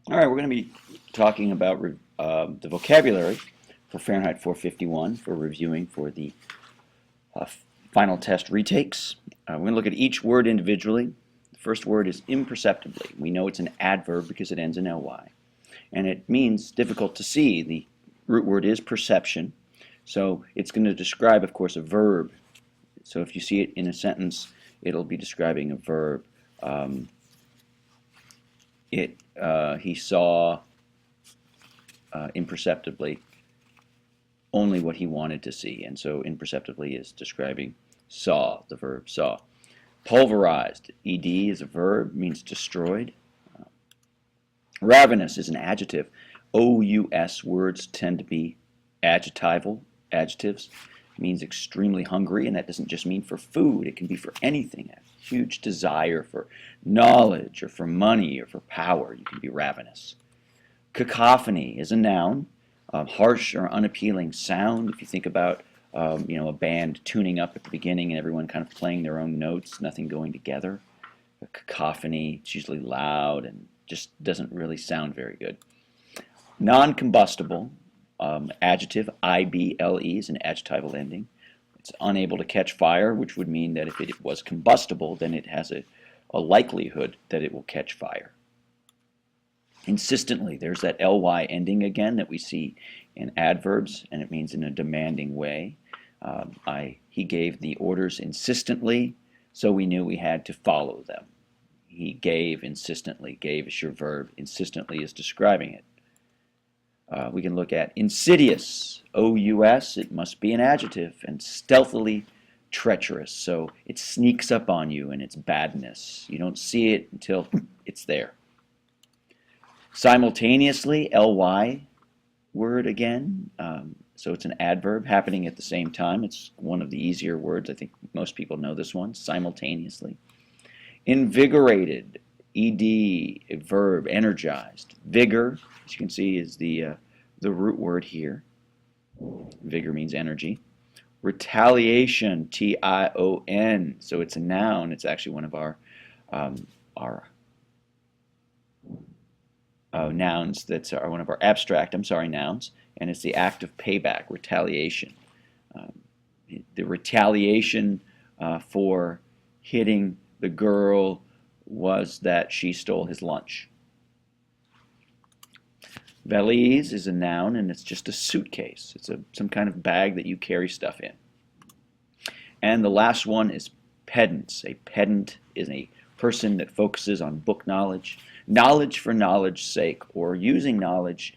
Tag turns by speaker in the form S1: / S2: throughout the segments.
S1: All right, we're going to be talking about the vocabulary for Fahrenheit 451 for reviewing for the uh, final test retakes. We're going to look at each word individually. The first word is imperceptibly. We know it's an adverb because it ends in ly, and it means difficult to see. The root word is perception, so it's going to describe, of course, a verb. So if you see it in a sentence, it'll be describing a verb. Um, he saw imperceptibly only what he wanted to see, and so imperceptibly is describing saw, the verb saw. Pulverized, ed is a verb, means destroyed. Ravenous is an adjective. ous words tend to be adjectival, adjectives. It means extremely hungry, and that doesn't just mean for food, it can be for anything. A huge desire for knowledge or for money or for power. You can be ravenous. Cacophony is a noun, harsh or unappealing sound. If you think about a band tuning up at the beginning and everyone kind of playing their own notes, nothing going together. A cacophony, it's usually loud and just doesn't really sound very good. Non-combustible, adjective, ible is an adjectival ending. It's unable to catch fire, which would mean that if it was combustible, then it has a likelihood that it will catch fire. Insistently, there's that ly ending again that we see in adverbs, and it means in a demanding way. He gave the orders insistently, so we knew we had to follow them. He gave insistently. Gave is your verb. Insistently is describing it. We can look at insidious, ous, it must be an adjective, and stealthily treacherous, so it sneaks up on you in its badness. You don't see it until it's there. Simultaneously, ly word again, so it's an adverb happening at the same time. It's one of the easier words. I think most people know this one, simultaneously. Invigorated, ed, a verb, energized. Vigor, as you can see, is the root word here. Vigor means energy. Retaliation, tion, so it's a noun. It's actually one of our nouns that are one of our abstract, nouns, and it's the act of payback, retaliation. The retaliation for hitting the girl was that she stole his lunch. Valise is a noun, and it's just a suitcase. It's some kind of bag that you carry stuff in. And the last one is pedants. A pedant is a person that focuses on book knowledge, knowledge for knowledge's sake, or using knowledge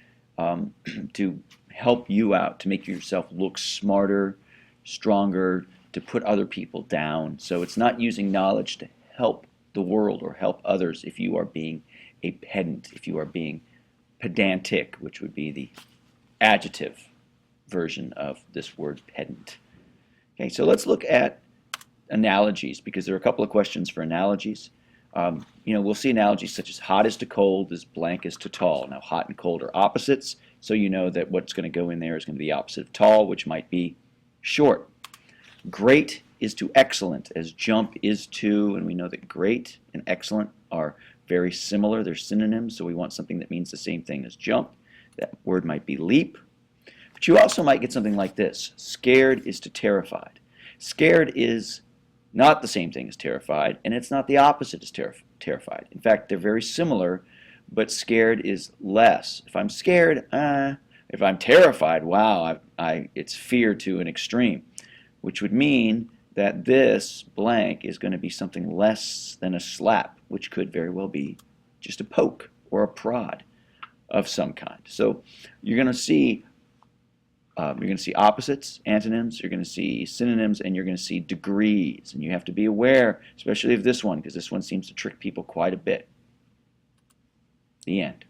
S1: to help you out, to make yourself look smarter, stronger, to put other people down. So it's not using knowledge to help the world or help others if you are being a pedant, if you are being pedantic, which would be the adjective version of this word pedant. Okay, so let's look at analogies, because there are a couple of questions for analogies. We'll see analogies such as hot is to cold, as blank is to tall. Now, hot and cold are opposites, so you know that what's going to go in there is going to be the opposite of tall, which might be short. Great is to excellent, as jump is to, and we know that great and excellent are very similar. They're synonyms, so we want something that means the same thing as jump. That word might be leap. But you also might get something like this. Scared is to terrified. Scared is not the same thing as terrified, and it's not the opposite as terrified. In fact, they're very similar, but scared is less. If I'm scared, if I'm terrified, wow, it's fear to an extreme, which would mean that this blank is going to be something less than a slap, which could very well be just a poke or a prod of some kind. So you're going to see opposites, antonyms, you're going to see synonyms, and you're going to see degrees. And you have to be aware, especially of this one, because this one seems to trick people quite a bit. The end.